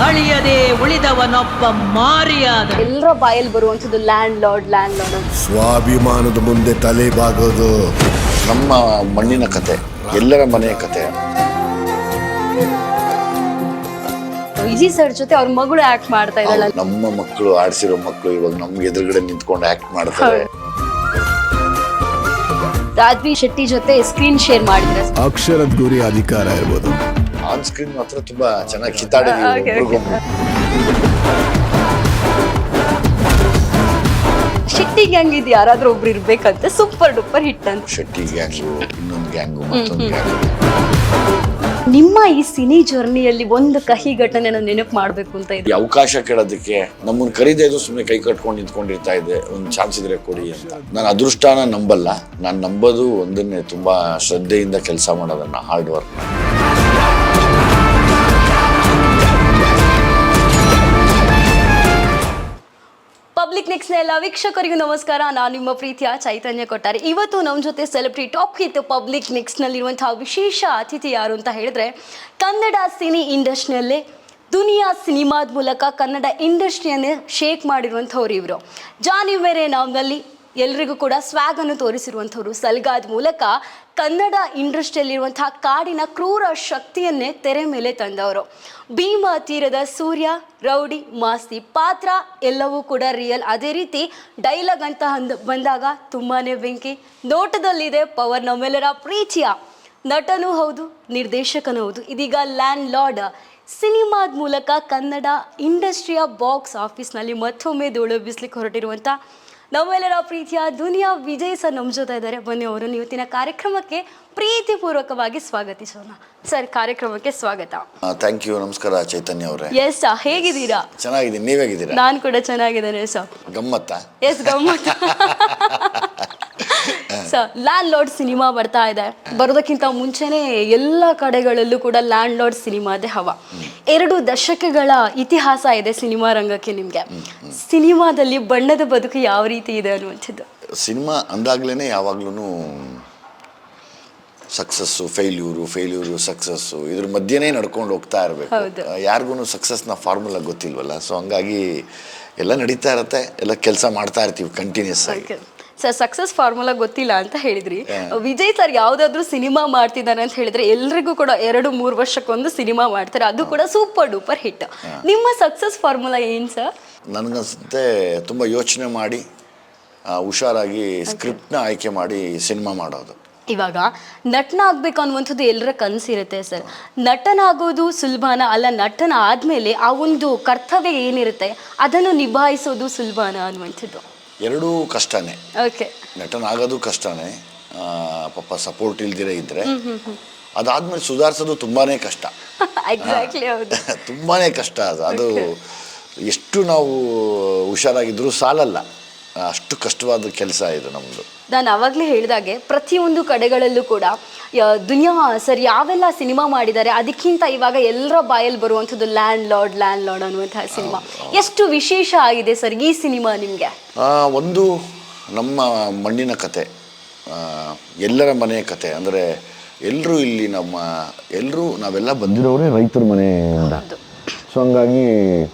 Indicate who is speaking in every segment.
Speaker 1: ಅಳಿಯದೆ ಉಳಿದವನೊಬ್ಬ ಮಾರಿಯಾದ.
Speaker 2: ಎಲ್ಲರ ಬಾಯಲ್ಲಿ ಬರುವಂಥದ್ದು ಲ್ಯಾಂಡ್ ಲಾರ್ಡ್
Speaker 3: ಸ್ವಾಭಿಮಾನದ ಮುಂದೆ ತಲೆ ಬಾಗೋದು.
Speaker 4: ನಮ್ಮ ಮಣ್ಣಿನ ಕತೆ, ಎಲ್ಲರ ಮನೆಯ ಕತೆ.
Speaker 2: ವಿಜಿ ಸರ್ ಜೊತೆ ಅವ್ರ ಮಗಳು ಆಕ್ಟ್ ಮಾಡ್ತಾ ಇದ್ದಾಳೆ.
Speaker 4: ನಮ್ಮ ಮಕ್ಕಳು ಆಡ್ಸಿರೋ ಮಕ್ಕಳು ಇವಾಗ ನಮ್ಗೆ ಎದುರುಗಡೆ ನಿಂತ್ಕೊಂಡು ಆಕ್ಟ್ ಮಾಡ್ತಾರೆ.
Speaker 2: ರಾಜ್ವಿ ಶೆಟ್ಟಿ ಜೊತೆ ಸ್ಕ್ರೀನ್ ಶೇರ್ ಮಾಡಿದ್ರೆ
Speaker 3: ಅಕ್ಷರದ ಗುರಿ ಅಧಿಕಾರ ಇರ್ಬೋದು.
Speaker 4: ಆನ್ ಸ್ಕ್ರೀನ್ ಮಾತ್ರ ತುಂಬಾ ಚೆನ್ನಾಗಿ ಕಿತ್ತಾಡಿದ್ವಿ.
Speaker 2: ಶೆಟ್ಟಿ ಗ್ಯಾಂಗ್ ಇದು ಯಾರಾದ್ರೂ ಒಬ್ರು ಇರ್ಬೇಕಂತೆ, ಸೂಪರ್ ಡೂಪರ್ ಹಿಟ್ ಅಂತ.
Speaker 4: ಶೆಟ್ಟಿ ಗ್ಯಾಂಗು, ಇನ್ನೊಂದು ಗ್ಯಾಂಗು, ಮತ್ತೊಂದು ಗ್ಯಾಂಗು.
Speaker 2: ನಿಮ್ಮ ಈ ಸಿನಿ ಜರ್ನಿಯಲ್ಲಿ ಒಂದು ಕಹಿ ಘಟನೆನ ನೆನಪು ಮಾಡ್ಬೇಕು ಅಂತ ಇದೆ.
Speaker 4: ಈ ಅವಕಾಶ ಕೇಳೋದಕ್ಕೆ ನಮ್ಮನ್ನು ಕರೀದೇ ಇದು ಸುಮ್ಮನೆ ಕೈ ಕಟ್ಕೊಂಡು ನಿಂತ್ಕೊಂಡಿರ್ತಾ ಇದ್ದೆ. ಒಂದು ಚಾನ್ಸ್ ಇದ್ರೆ ಕೊಡಿ ಅಂತ. ನಾನು ಅದೃಷ್ಟನ ನಂಬಲ್ಲ, ನಾನು ನಂಬೋದು ಒಂದನ್ನೇ, ತುಂಬಾ ಶ್ರದ್ಧೆಯಿಂದ ಕೆಲಸ ಮಾಡೋದನ್ನ, ಹಾರ್ಡ್ ವರ್ಕ್.
Speaker 2: ಪಬ್ಲಿಕ್ ನೆಕ್ಸ್ಟ್ ಎಲ್ಲ ವೀಕ್ಷಕರಿಗೂ ನಮಸ್ಕಾರ. ನಾನು ನಿಮ್ಮ ಪ್ರೀತಿಯ ಚೈತನ್ಯ ಕೊಟ್ಟಾರೆ. ಇವತ್ತು ನಮ್ಮ ಜೊತೆ celebrity top hit public next ನಲ್ಲಿರುವಂತಹ ವಿಶೇಷ ಅತಿಥಿ ಯಾರು ಅಂತ ಹೇಳಿದ್ರೆ, ಕನ್ನಡ ಸಿನಿ ಇಂಡಸ್ಟ್ರಿಯಲ್ಲೇ ದುನಿಯಾ ಸಿನಿಮಾದ ಮೂಲಕ ಕನ್ನಡ ಇಂಡಸ್ಟ್ರಿಯನ್ನೇ ಶೇಕ್ ಮಾಡಿರುವಂಥವ್ರು ಇವರು. ಜಾನಿ ಮೇರೆ ನಾವ್ನಲ್ಲಿ ಎಲ್ರಿಗೂ ಕೂಡ ಸ್ವ್ಯಾಗ್ ಅನ್ನು ತೋರಿಸಿರುವಂಥವ್ರು. ಸಲ್ಗಾದ್ ಮೂಲಕ ಕನ್ನಡ ಇಂಡಸ್ಟ್ರಿಯಲ್ಲಿರುವಂತಹ ಕಾಡಿನ ಕ್ರೂರ ಶಕ್ತಿಯನ್ನೇ ತೆರೆ ಮೇಲೆ ತಂದವರು. ಭೀಮಾ ತೀರದ ಸೂರ್ಯ, ರೌಡಿ, ಮಾಸ್ತಿ ಪಾತ್ರ ಎಲ್ಲವೂ ಕೂಡ ರಿಯಲ್. ಅದೇ ರೀತಿ ಡೈಲಾಗ್ ಅಂತ ಬಂದಾಗ ತುಂಬಾನೇ ಬೆಂಕಿ. ನೋಟದಲ್ಲಿದೆ ಪವರ್. ನಮ್ಮೆಲ್ಲರ ಪ್ರೀತಿಯ ನಟನೂ ಹೌದು, ನಿರ್ದೇಶಕನೂ ಹೌದು. ಇದೀಗ ಲ್ಯಾಂಡ್ ಲಾರ್ಡ್ ಸಿನಿಮಾದ ಮೂಲಕ ಕನ್ನಡ ಇಂಡಸ್ಟ್ರಿಯ ಬಾಕ್ಸ್ ಆಫೀಸ್ನಲ್ಲಿ ಮತ್ತೊಮ್ಮೆ ಧೂಳೆಬ್ಬಿಸ್ಲಿಕ್ಕೆ ಹೊರಟಿರುವಂಥ ನಮ್ಮೆಲ್ಲರ ಪ್ರೀತಿಯ ದುನಿಯಾ ವಿಜಯ್ ಸರ್ ನಮ್ಮ ಜೊತೆ ಇದ್ದಾರೆ. ಬನ್ನಿ ಅವರನ್ನು ಇವತ್ತಿನ ಕಾರ್ಯಕ್ರಮಕ್ಕೆ ಪ್ರೀತಿಪೂರ್ವಕವಾಗಿ ಸ್ವಾಗತಿಸೋಣ. ಸರ್, ಕಾರ್ಯಕ್ರಮಕ್ಕೆ ಸ್ವಾಗತ.
Speaker 4: Thank you. ನಮಸ್ಕಾರ ಚೈತನ್ಯ ಅವರೇ.
Speaker 2: ಎಸ್, ಹೇಗಿದ್ದೀರಾ?
Speaker 4: ಚೆನ್ನಾಗಿದ್ದೀನಿ, ನೀವೇಗಿದ್ದೀರಾ?
Speaker 2: ನಾನು ಕೂಡ ಚೆನ್ನಾಗಿದ್ದೇನೆ ಸರ್.
Speaker 4: ಗಮ್ಮತ್ತಾ?
Speaker 2: ಎಸ್, ಗಮ್ಮತ್. ಸರ್, ಲ್ಯಾಂಡ್ ಲಾರ್ಡ್ ಸಿನಿಮಾ ಬರ್ತಾ ಇದೆ. ಬರೋದಕ್ಕಿಂತ ಮುಂಚೆನೆ ಎಲ್ಲ ಕಡೆಗಳಲ್ಲೂ ಕೂಡ ಲ್ಯಾಂಡ್ ಲಾರ್ಡ್ ಸಿನಿಮಾದೇ ಹವ. 2 ದಶಕಗಳ ಇತಿಹಾಸ ಇದೆ ಸಿನಿಮಾ ರಂಗಕ್ಕೆ ನಿಮಗೆ. ಸಿನಿಮಾದಲ್ಲಿ ಬಣ್ಣದ ಬದುಕು ಯಾವ ರೀತಿ ಇದೆ ಅನ್ನುವಂಥದ್ದು?
Speaker 4: ಸಿನಿಮಾ ಅಂದಾಗ್ಲೇ ಯಾವಾಗ್ಲೂ ಸಕ್ಸಸ್ಸು, ಫೇಲ್ಯೂರು ಸಕ್ಸಸ್ಸು, ಇದ್ರ ಮಧ್ಯೆನೇ ನಡ್ಕೊಂಡು ಹೋಗ್ತಾ ಇರಬೇಕು. ಯಾರಿಗೂ ಸಕ್ಸಸ್ನ ಫಾರ್ಮುಲಾ ಗೊತ್ತಿಲ್ವಲ್ಲ. ಸೊ ಹಂಗಾಗಿ ಎಲ್ಲ ನಡೀತಾ ಇರತ್ತೆ, ಎಲ್ಲ ಕೆಲಸ ಮಾಡ್ತಾ ಇರ್ತೀವಿ ಕಂಟಿನ್ಯೂಸ್ ಆಗಿ.
Speaker 2: ಸರ್, ಸಕ್ಸಸ್ ಫಾರ್ಮುಲಾ ಗೊತ್ತಿಲ್ಲ ಅಂತ ಹೇಳಿದ್ರಿ. ವಿಜಯ್ ಸರ್ ಯಾವುದಾದ್ರೂ ಸಿನಿಮಾ ಮಾಡ್ತಿದ್ದಾರೆ ಅಂತ ಹೇಳಿದ್ರೆ ಎಲ್ರಿಗೂ ಕೂಡ 2-3 ವರ್ಷಕ್ಕೊಂದು ಸಿನಿಮಾ ಮಾಡ್ತಾರೆ, ಅದು ಕೂಡ ಸೂಪರ್ ಡೂಪರ್ ಹಿಟ್. ನಿಮ್ಮ ಸಕ್ಸಸ್ ಫಾರ್ಮುಲಾ ಏನು ಸರ್?
Speaker 4: ನನಗನ್ಸುತ್ತೆ ತುಂಬ ಯೋಚನೆ ಮಾಡಿ ಹುಷಾರಾಗಿ ಸ್ಕ್ರಿಪ್ಟ್ನ ಆಯ್ಕೆ ಮಾಡಿ ಸಿನಿಮಾ ಮಾಡೋದು.
Speaker 2: ಇವಾಗ ನಟನ ಆಗ್ಬೇಕು ಅನ್ನುವಂಥದ್ದು ಎಲ್ಲರ ಕನಸಿರುತ್ತೆ ಸರ್. ನಟನಾಗೋದು ಸುಲಭನ ಅಲ್ಲ, ನಟನ ಆದಮೇಲೆ ಆ ಒಂದು ಕರ್ತವ್ಯ ಏನಿರುತ್ತೆ ಅದನ್ನು ನಿಭಾಯಿಸೋದು ಸುಲಭನ ಅನ್ನುವಂಥದ್ದು?
Speaker 4: ಎರಡೂ ಕಷ್ಟನೇ.
Speaker 2: ಓಕೆ,
Speaker 4: ನಟನಾಗೋದು ಕಷ್ಟನೇ. ಪಾಪ ಸಪೋರ್ಟ್ ಇಲ್ದಿರೇ ಇದ್ರೆ ಅದಾದ್ಮೇಲೆ ಸುಧಾರಿಸೋದು ತುಂಬಾನೇ ಕಷ್ಟ.
Speaker 2: ಎಕ್ಸಾಕ್ಟ್ಲಿ, ಹೌದು.
Speaker 4: ತುಂಬಾನೇ ಕಷ್ಟ ಅದು. ಎಷ್ಟು ನಾವು ಹುಷಾರಾಗಿದ್ರು ಸಾಲಲ್ಲ, ಅಷ್ಟು ಕಷ್ಟವಾದ ಕೆಲಸ ಇದು ನಮ್ಮದು.
Speaker 2: ನಾನು ಆವಾಗಲೇ ಹೇಳಿದಾಗೆ ಪ್ರತಿಯೊಂದು ಕಡೆಗಳಲ್ಲೂ ಕೂಡ ದುನಿಯಾ ಸರ್ ಯಾವೆಲ್ಲ ಸಿನಿಮಾ ಮಾಡಿದ್ದಾರೆ ಅದಕ್ಕಿಂತ ಇವಾಗ ಎಲ್ಲರ ಬಾಯಲ್ಲಿ ಬರುವಂಥದ್ದು ಲ್ಯಾಂಡ್ ಲಾರ್ಡ್ ಅನ್ನುವಂತಹ ಸಿನಿಮಾ. ಎಷ್ಟು ವಿಶೇಷ ಆಗಿದೆ ಸರ್ ಈ ಸಿನಿಮಾ ನಿಮಗೆ?
Speaker 4: ಒಂದು ನಮ್ಮ ಮಣ್ಣಿನ ಕತೆ, ಎಲ್ಲರ ಮನೆಯ ಕತೆ. ಅಂದರೆ ಎಲ್ಲರೂ ಇಲ್ಲಿ ನಾವೆಲ್ಲ ಬಂದಿರೋರೇ ರೈತರ ಮನೆಯಿಂದ. ಸೊ ಹಂಗಾಗಿ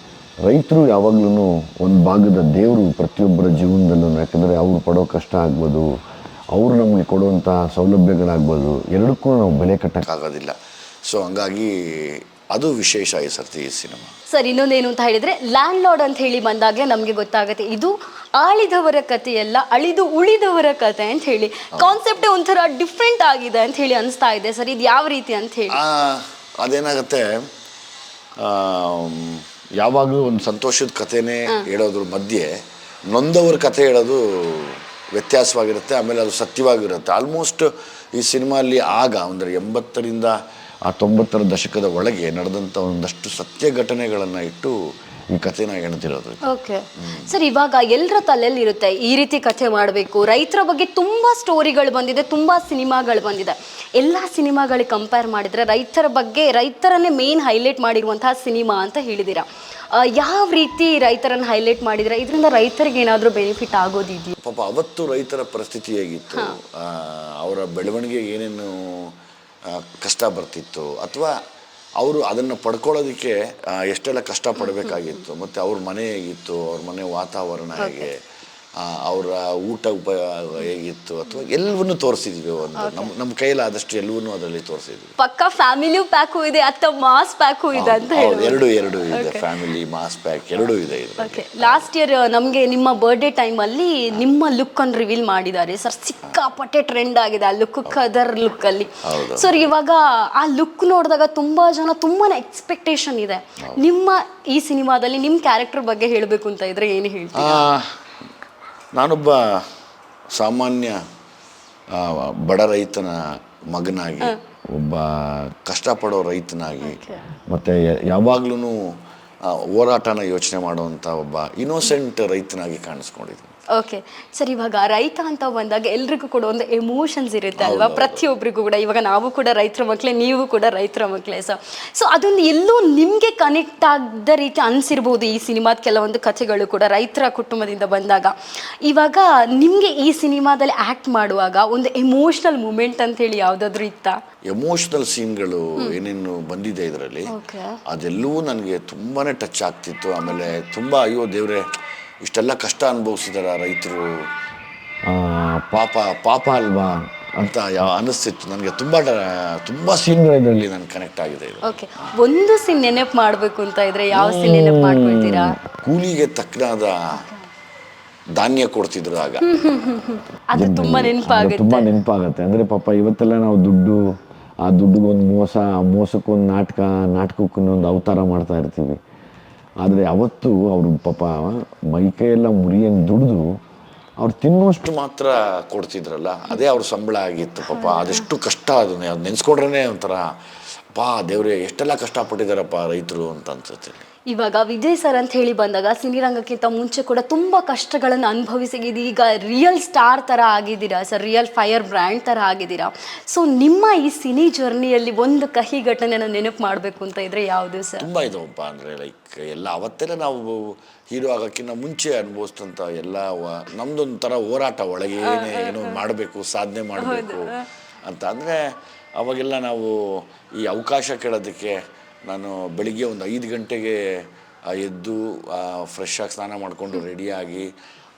Speaker 4: ರೈತರು ಯಾವಾಗ್ಲೂ ಒಂದು ಭಾಗದ ದೇವರು ಪ್ರತಿಯೊಬ್ಬರ ಜೀವನದಲ್ಲೂ. ಯಾಕಂದರೆ ಅವ್ರು ಪಡೋ ಕಷ್ಟ ಆಗ್ಬೋದು, ಅವರು ನಮಗೆ ಕೊಡುವಂಥ ಸೌಲಭ್ಯಗಳಾಗ್ಬೋದು, ಎರಡಕ್ಕೂ ನಾವು ಬೆಲೆ ಕಟ್ಟೋಕ್ಕಾಗೋದಿಲ್ಲ. ಸೊ ಹಂಗಾಗಿ ಅದು ವಿಶೇಷ ಈ ಸರ್ತಿ ಈ ಸಿನಿಮಾ.
Speaker 2: ಸರ್, ಇನ್ನೊಂದೇನು ಅಂತ ಹೇಳಿದರೆ, ಲ್ಯಾಂಡ್ ಲಾರ್ಡ್ ಅಂತ ಹೇಳಿ ಬಂದಾಗಲೇ ನಮಗೆ ಗೊತ್ತಾಗುತ್ತೆ ಇದು ಆಳಿದವರ ಕಥೆಯಲ್ಲ, ಅಳಿದು ಉಳಿದವರ ಕತೆ ಅಂತ ಹೇಳಿ. ಕಾನ್ಸೆಪ್ಟೇ ಒಂಥರ ಡಿಫ್ರೆಂಟ್ ಆಗಿದೆ ಅಂತ ಹೇಳಿ ಅನಿಸ್ತಾ ಇದೆ ಸರ್. ಇದು ಯಾವ ರೀತಿ ಅಂತ ಹೇಳಿ?
Speaker 4: ಅದೇನಾಗುತ್ತೆ, ಯಾವಾಗಲೂ ಒಂದು ಸಂತೋಷದ ಕಥೆನೇ ಹೇಳೋದ್ರ ಮಧ್ಯೆ ನೊಂದವ್ರ ಕಥೆ ಹೇಳೋದು ವ್ಯತ್ಯಾಸವಾಗಿರುತ್ತೆ. ಆಮೇಲೆ ಅದು ಸತ್ಯವಾಗಿರುತ್ತೆ. ಆಲ್ಮೋಸ್ಟ್ ಈ ಸಿನಿಮಾಲ್ಲಿ ಆಗ ಅಂದರೆ 80ರಿಂದ 90ರ ದಶಕದ ಒಳಗೆ ನಡೆದಂಥ ಒಂದಷ್ಟು ಸತ್ಯ ಘಟನೆಗಳನ್ನು ಇಟ್ಟು ಈ ಕಥೆನ ಎಣ್ತಿರೋದು.
Speaker 2: ಓಕೆ ಸರ್, ಇವಾಗ ಎಲ್ಲರ ತಲೆಯಲ್ಲಿ ಇರುತ್ತೆ ಈ ರೀತಿ ಕಥೆ ಮಾಡಬೇಕು. ರೈತರ ಬಗ್ಗೆ ತುಂಬ ಸ್ಟೋರಿಗಳು ಬಂದಿದೆ, ತುಂಬ ಸಿನಿಮಾಗಳು ಬಂದಿದೆ. ಎಲ್ಲ ಸಿನಿಮಾಗಳಿಗೆ ಕಂಪೇರ್ ಮಾಡಿದರೆ ರೈತರ ಬಗ್ಗೆ, ರೈತರನ್ನೇ ಮೇನ್ ಹೈಲೈಟ್ ಮಾಡಿರುವಂತಹ ಸಿನಿಮಾ ಅಂತ ಹೇಳಿದ್ದೀರಾ. ಯಾವ ರೀತಿ ರೈತರನ್ನು ಹೈಲೈಟ್ ಮಾಡಿದರೆ ಇದರಿಂದ ರೈತರಿಗೆ ಏನಾದರೂ ಬೆನಿಫಿಟ್ ಆಗೋದಿದೆಯಾ?
Speaker 4: ಪಾಪ ಅವತ್ತು ರೈತರ ಪರಿಸ್ಥಿತಿ ಹೇಗಿತ್ತು, ಅವರ ಬೆಳವಣಿಗೆ ಏನೇನು ಕಷ್ಟ ಬರ್ತಿತ್ತು, ಅಥವಾ ಅವರು ಅದನ್ನು ಪಡ್ಕೊಳ್ಳೋದಕ್ಕೆ ಎಷ್ಟೆಲ್ಲ ಕಷ್ಟಪಡಬೇಕಾಗಿತ್ತು, ಮತ್ತು ಅವ್ರ ಮನೆ ಹೇಗಿತ್ತು, ಅವ್ರ ಮನೆ ವಾತಾವರಣ ಹೇಗೆ, ಅವರ ಊಟ ಹೇಗಿತ್ತು, ಅಥವಾ ಎಲ್ಲವನ್ನೂ ತೋರಿಸಿದ್ವಿ. ಒಂದು ನಮ್ಮ ಕೈಲಾದಷ್ಟು ಎಲ್ಲವನ್ನೂ ಅದರಲ್ಲಿ ತೋರಿಸಿದ್ವಿ.
Speaker 2: ಪಕ್ಕ ಫ್ಯಾಮಿಲಿಯೂ ಪ್ಯಾಕು ಇದೆ ಅಥವಾ ಮಾಸ್ ಪ್ಯಾಕು ಇದೆ ಅಂತ ಹೇಳಿ.
Speaker 4: ಎರಡು ಇದೆ, ಫ್ಯಾಮಿಲಿ ಮಾಸ್ ಪ್ಯಾಕ್ ಎರಡೂ ಇದೆ.
Speaker 2: ಓಕೆ, ಲಾಸ್ಟ್ ಇಯರ್ ನಮಗೆ ನಿಮ್ಮ ಬರ್ಡೇ ಟೈಮಲ್ಲಿ ನಿಮ್ಮ ಲುಕ್ ಅನ್ನು ರಿವೀಲ್ ಮಾಡಿದ್ದಾರೆ ಸರ್. ಸಿಕ್ಕಾಪಟ್ಟೆ ಟ್ರೆಂಡ್ ಆಗಿದೆ ಆ ಲುಕ್, ಕದರ್ ಲುಕ್ ಅಲ್ಲಿ. ಸರ್ ಇವಾಗ ಆ ಲುಕ್ ನೋಡಿದಾಗ ತುಂಬಾ ಜನ ತುಂಬಾನೇ ಎಕ್ಸ್ಪೆಕ್ಟೇಷನ್ ಇದೆ. ನಿಮ್ಮ ಈ ಸಿನಿಮಾದಲ್ಲಿ ನಿಮ್ಮ ಕ್ಯಾರೆಕ್ಟರ್ ಬಗ್ಗೆ ಹೇಳಬೇಕು ಅಂತ ಇದ್ರೆ ಏನು ಹೇಳ್ತೀರಾ?
Speaker 4: ನಾನೊಬ್ಬ ಸಾಮಾನ್ಯ ಬಡ ರೈತನ ಮಗನಾಗಿ, ಒಬ್ಬ ಕಷ್ಟಪಡೋ ರೈತನಾಗಿ, ಮತ್ತು ಯಾವಾಗ್ಲೂ ಹೋರಾಟನ ಯೋಚನೆ ಮಾಡುವಂಥ ಒಬ್ಬ ಇನ್ನೋಸೆಂಟ್ ರೈತನಾಗಿ ಕಾಣಿಸ್ಕೊಂಡಿದ್ದೀನಿ.
Speaker 2: ಓಕೆ ಸರ್, ಇವಾಗ ರೈತ ಅಂತ ಬಂದಾಗ ಎಲ್ರಿಗೂ ಕೂಡ ಒಂದು ಎಮೋಷನ್ಸ್ ಇರುತ್ತೆ ಅಲ್ವಾ, ಪ್ರತಿಯೊಬ್ಬರಿಗೂ ಕೂಡ. ಇವಾಗ ನಾವು ಕೂಡ ರೈತರ ಮಕ್ಕಳೇ, ನೀವು ಕೂಡ ರೈತರ ಮಕ್ಕಳೇ ಸರ್. ಸೊ ಅದೊಂದು ಎಲ್ಲೂ ನಿಮಗೆ ಕನೆಕ್ಟ್ ಆಗದ ರೀತಿ ಅನಿಸಿರ್ಬೋದು ಈ ಸಿನಿಮಾದ ಕೆಲವೊಂದು ಕಥೆಗಳು ಕೂಡ ರೈತರ ಕುಟುಂಬದಿಂದ ಬಂದಾಗ. ಇವಾಗ ನಿಮಗೆ ಈ ಸಿನಿಮಾದಲ್ಲಿ ಆ್ಯಕ್ಟ್ ಮಾಡುವಾಗ ಒಂದು ಎಮೋಷ್ನಲ್ ಮೂಮೆಂಟ್ ಅಂತ ಹೇಳಿ ಯಾವುದಾದ್ರೂ ಇತ್ತಾ?
Speaker 4: ಎಮೋಷ್ನಲ್ ಸೀನ್ಗಳು ಏನೇನು ಬಂದಿದೆ ಇದರಲ್ಲಿ, ಅದೆಲ್ಲವೂ ನನಗೆ ತುಂಬಾ ಟಚ್ ಆಗ್ತಿತ್ತು. ಆಮೇಲೆ ತುಂಬ ಅಯ್ಯೋ ದೇವ್ರೆ, ಇಷ್ಟೆಲ್ಲ ಕಷ್ಟ ಅನುಭವಿಸಿದಾರ ರೈತರು, ಪಾಪ ಅಲ್ವಾ ಅಂತ ಅನಿಸ್ತಿತ್ತು ನನಗೆ. ತುಂಬ ಸೀನ್ಗಳು ಇದರಲ್ಲಿ ನನಗೆ ಕನೆಕ್ಟ್ ಆಗಿದೆ.
Speaker 2: ಓಕೆ, ಒಂದು ಸೀನ್ ನೆನಪು ಮಾಡಬೇಕು ಅಂತ ಇದ್ರೆ ಯಾವ ಸೀನ್ ನೆನಪು ಮಾಡ್ಕೊಳ್ತೀರಾ?
Speaker 4: ಕೂಲಿಗೆ ತಕ್ಕನಾದ ಧಾನ್ಯ ಕೊಡ್ತಿದ್ರು ಆಗ.
Speaker 2: ಅದು ತುಂಬಾ
Speaker 3: ನೆನಪಾಗುತ್ತೆ. ಅಂದರೆ ಪಾಪ ಇವತ್ತೆಲ್ಲ ನಾವು ಆ ದುಡ್ಡಿಗೊಂದು ಮೋಸ, ಆ ಮೋಸಕ್ಕೊಂದು ನಾಟಕಕ್ಕೊಂದೊಂದು ಅವತಾರ ಮಾಡ್ತಾ ಇರ್ತೀವಿ. ಆದರೆ ಅವತ್ತು ಅವರು ಪಾಪ ಮೈಕೈಯೆಲ್ಲ ಮುರಿಯಂಗೆ ದುಡಿದು ಅವ್ರು ತಿನ್ನುವಷ್ಟು
Speaker 4: ಮಾತ್ರ ಕೊಡ್ತಿದ್ರಲ್ಲ, ಅದೇ ಅವ್ರ ಸಂಬಳ ಆಗಿತ್ತು. ಪಾಪ ಅದೆಷ್ಟು ಕಷ್ಟ, ಅದು ನೆನೆಸ್ಕೊಂಡ್ರೆ ಒಂಥರ ದೇವ್ರೆ ಎಷ್ಟೆಲ್ಲ ಕಷ್ಟಪಟ್ಟಿದ್ದಾರಪ್ಪ ರೈತರು ಅಂತ ಅನ್ಸುತ್ತೆ.
Speaker 2: ಇವಾಗ ವಿಜಯ್ ಸರ್ ಅಂತ ಹೇಳಿ ಬಂದಾಗ ಸಿನಿರಂಗಕ್ಕಿಂತ ಮುಂಚೆ ಕೂಡ ತುಂಬ ಕಷ್ಟಗಳನ್ನು ಅನುಭವಿಸಿದ್ದೀರಿ. ಈಗ ರಿಯಲ್ ಸ್ಟಾರ್ ಥರ ಆಗಿದ್ದೀರಾ ಸರ್, ರಿಯಲ್ ಫೈರ್ ಬ್ರ್ಯಾಂಡ್ ಥರ ಆಗಿದ್ದೀರಾ. ಸೊ ನಿಮ್ಮ ಈ ಸಿನಿ ಜರ್ನಿಯಲ್ಲಿ ಒಂದು ಕಹಿ ಘಟನೆನ ನೆನಪು ಮಾಡಬೇಕು ಅಂತ ಇದ್ರೆ ಯಾವುದು ಸರ್?
Speaker 4: ತುಂಬ ಇದವಪ್ಪ. ಅಂದರೆ ಲೈಕ್ ಎಲ್ಲ ಅವತ್ತೆಲ್ಲ ನಾವು ಹೀರೋ ಆಗೋಕ್ಕಿಂತ ಮುಂಚೆ ಅನುಭವಿಸಿದಂಥ ಎಲ್ಲ ನಮ್ಮದೊಂಥರ ಹೋರಾಟ, ಒಳಗೆ ಏನೋ ಮಾಡಬೇಕು, ಸಾಧನೆ ಮಾಡಬೇಕು ಅಂತ. ಅಂದರೆ ಅವಾಗೆಲ್ಲ ನಾವು ಈ ಅವಕಾಶ ಕೇಳೋದಕ್ಕೆ ನಾನು ಬೆಳಿಗ್ಗೆ ಒಂದು 5 ಗಂಟೆಗೆ ಎದ್ದು ಫ್ರೆಶ್ ಆಗಿ ಸ್ನಾನ ಮಾಡಿಕೊಂಡು ರೆಡಿಯಾಗಿ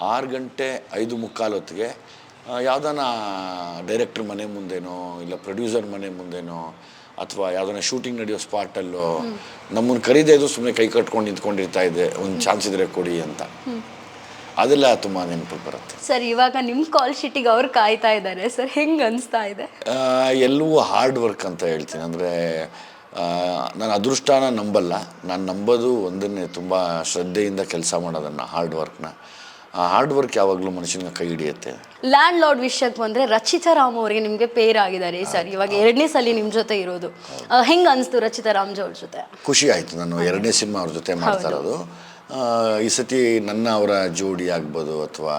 Speaker 4: 6 ಗಂಟೆ 5:45 ಹೊತ್ತಿಗೆ ಯಾವುದಾನ ಡೈರೆಕ್ಟ್ರ್ ಮನೆ ಮುಂದೆನೋ ಇಲ್ಲ ಪ್ರೊಡ್ಯೂಸರ್ ಮನೆ ಮುಂದೆನೋ ಅಥವಾ ಯಾವುದಾನ ಶೂಟಿಂಗ್ ನಡೆಯೋ ಸ್ಪಾಟಲ್ಲೋ ನಮ್ಮನ್ನು ಕರೀದೇ ಇದು ಸುಮ್ಮನೆ ಕೈ ಕಟ್ಕೊಂಡು ನಿಂತ್ಕೊಂಡಿರ್ತಾ ಇದ್ದೆ, ಒಂದು ಚಾನ್ಸ್ ಇದ್ರೆ ಕೊಡಿ ಅಂತ. ಅದೆಲ್ಲ ತುಂಬ ನೆನಪು ಬರುತ್ತೆ
Speaker 2: ಸರ್. ಇವಾಗ ನಿಮ್ಮ ಕಾಲ್ ಶೀಟಿಗೆ ಅವ್ರು ಕಾಯ್ತಾ ಇದ್ದಾರೆ ಸರ್, ಹೆಂಗೆ ಅನಿಸ್ತಾ ಇದೆ?
Speaker 4: ಎಲ್ಲವೂ ಹಾರ್ಡ್ ವರ್ಕ್ ಅಂತ ಹೇಳ್ತೀನಿ. ಅಂದರೆ ನಾನು ಅದೃಷ್ಟನ ನಂಬಲ್ಲ, ನಾನು ನಂಬೋದು ಒಂದನ್ನೇ, ತುಂಬ ಶ್ರದ್ಧೆಯಿಂದ ಕೆಲಸ ಮಾಡೋದನ್ನು, ಹಾರ್ಡ್ ವರ್ಕ್ನ. ಹಾರ್ಡ್ ವರ್ಕ್ ಯಾವಾಗಲೂ ಮನುಷ್ಯನಿಗೆ ಕೈ ಹಿಡಿಯುತ್ತೆ.
Speaker 2: ಲ್ಯಾಂಡ್ ಲಾರ್ಡ್ ವಿಷಯಕ್ಕೆ ಬಂದರೆ ರಚಿತಾ ರಾಮ್ ಅವರಿಗೆ ನಿಮಗೆ ಪೇರ್ ಆಗಿದ್ದಾರೆ ಸರ್. ಇವಾಗ 2ನೇ ಸಲ ನಿಮ್ಮ ಜೊತೆ ಇರೋದು, ಹೆಂಗೆ ಅನಿಸ್ತು ರಚಿತಾ ರಾಮ್ ಅವ್ರ ಜೊತೆ?
Speaker 4: ಖುಷಿ ಆಯಿತು. ನಾನು 2ನೇ ಸಿನಿಮಾ ಅವ್ರ ಜೊತೆ ಮಾಡ್ತಾ ಇರೋದು. ಈ ಸತಿ ಅವರ ಜೋಡಿ ಆಗ್ಬೋದು ಅಥವಾ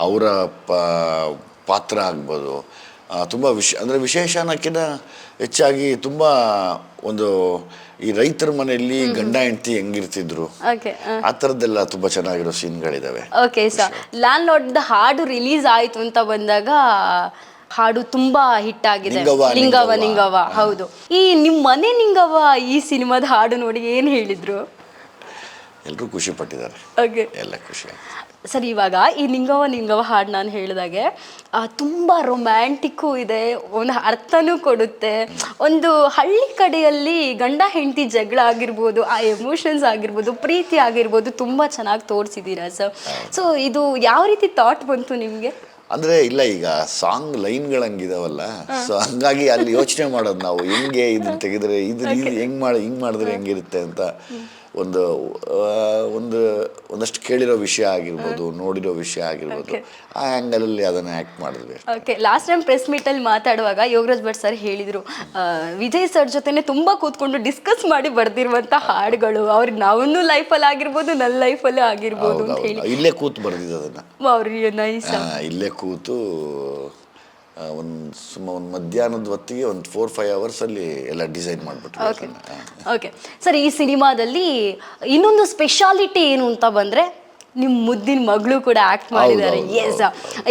Speaker 4: ಅವರ ಪಾತ್ರ ಆಗ್ಬೋದು, ತುಂಬ ವಿಶೇಷ ಅನ್ನೋಕ್ಕಿಂತ ಹೆಚ್ಚಾಗಿ ತುಂಬ ಒಂದು ಈ ರೈತರ ಮನೆಯಲ್ಲಿ ಗಂಡ ಹೆಂಡತಿ ಹೆಂಗಿರ್ತಿದ್ರು ಆ ಥರದ್ದೆಲ್ಲ ತುಂಬ ಚೆನ್ನಾಗಿರೋ ಸೀನ್ಗಳಿದಾವೆ.
Speaker 2: ಓಕೆ ಸರ್, ಲ್ಯಾಂಡ್ ಲಾರ್ಡ್ ಹಾಡು ರಿಲೀಸ್ ಆಯಿತು ಅಂತ ಬಂದಾಗ ಹಾಡು ತುಂಬಾ ಹಿಟ್ ಆಗಿದೆ, ನಿಂಗವ್ವ. ಹೌದು, ಈ ನಿಮ್ಮ ಮನೆ ನಿಂಗವ್ವ ಈ ಸಿನಿಮಾದ ಹಾಡು ನೋಡಿ ಏನು ಹೇಳಿದ್ರು?
Speaker 4: ಎಲ್ಲರೂ ಖುಷಿ ಪಟ್ಟಿದ್ದಾರೆ, ಎಲ್ಲ ಖುಷಿ.
Speaker 2: ಸರ್, ಇವಾಗ ಈ ನಿಂಗವ್ವ ಹಾಡು ನಾನು ಹೇಳಿದಾಗೆ ತುಂಬ ರೊಮ್ಯಾಂಟಿಕ್ಕು ಇದೆ, ಒಂದು ಅರ್ಥನೂ ಕೊಡುತ್ತೆ. ಒಂದು ಹಳ್ಳಿ ಕಡೆಯಲ್ಲಿ ಗಂಡ ಹೆಂಡತಿ ಜಗಳ ಆಗಿರ್ಬೋದು, ಆ ಎಮೋಷನ್ಸ್ ಆಗಿರ್ಬೋದು, ಪ್ರೀತಿ ಆಗಿರ್ಬೋದು, ತುಂಬ ಚೆನ್ನಾಗಿ ತೋರಿಸಿದ್ದೀರಾ ಸರ್. ಸೊ ಇದು ಯಾವ ರೀತಿ ಥಾಟ್ ಬಂತು ನಿಮಗೆ?
Speaker 4: ಅಂದರೆ ಇಲ್ಲ, ಈಗ ಸಾಂಗ್ ಲೈನ್ಗಳಂಗಿದಾವಲ್ಲ, ಸೊ ಹಂಗಾಗಿ ಅಲ್ಲಿ ಯೋಚನೆ ಮಾಡೋದು ನಾವು, ಹೆಂಗೆ ಇದನ್ನು ತೆಗೆದ್ರೆ ಹಿಂಗೆ ಮಾಡಿದ್ರೆ ಹೆಂಗಿರುತ್ತೆ ಅಂತ ಒಂದಷ್ಟು ಕೇಳಿರೋ ವಿಷಯ ಆಗಿರ್ಬೋದು, ನೋಡಿರೋ ವಿಷಯ ಆಗಿರ್ಬೋದು, ಆ ಆ್ಯಂಗಲಲ್ಲಿ ಅದನ್ನು ಆ್ಯಕ್ಟ್ ಮಾಡಿದ್ವಿ.
Speaker 2: ಓಕೆ, ಲಾಸ್ಟ್ ಟೈಮ್ ಪ್ರೆಸ್ ಮೀಟಲ್ಲಿ ಮಾತಾಡುವಾಗ ಯೋಗರಾಜ್ ಭಟ್ ಸರ್ ಹೇಳಿದರು, ವಿಜಯ್ ಸರ್ ಜೊತೆನೆ ತುಂಬ ಕೂತ್ಕೊಂಡು ಡಿಸ್ಕಸ್ ಮಾಡಿ ಬರ್ದಿರುವಂಥ ಹಾಡುಗಳು ಅವ್ರಿಗೆ ನಾವೊಂದು ಲೈಫಲ್ಲಿ ಆಗಿರ್ಬೋದು, ನನ್ನ ಲೈಫಲ್ಲೂ ಆಗಿರ್ಬೋದು ಅಂತ ಹೇಳಿ
Speaker 4: ಇಲ್ಲೇ ಕೂತು ಬರ್ದಿದ್ದು ಅದನ್ನು. ಇಲ್ಲೇ ಕೂತು ಒಂದು ಮಧ್ಯಾಹ್ನದ ಹೊತ್ತಿಗೆ ಒಂದು 4-5 ಅವರ್ಸಲ್ಲಿ ಎಲ್ಲ ಡಿಸೈನ್ ಮಾಡಿಬಿಟ್ಟು.
Speaker 2: ಓಕೆ ಸರ್, ಈ ಸಿನಿಮಾದಲ್ಲಿ ಇನ್ನೊಂದು ಸ್ಪೆಷಾಲಿಟಿ ಏನು ಅಂತ ಬಂದರೆ ನಿಮ್ಮ ಮುದ್ದಿನ ಮಗಳು ಕೂಡ ಆಕ್ಟ್ ಮಾಡಿದ್ದಾರೆ. ಎಸ್,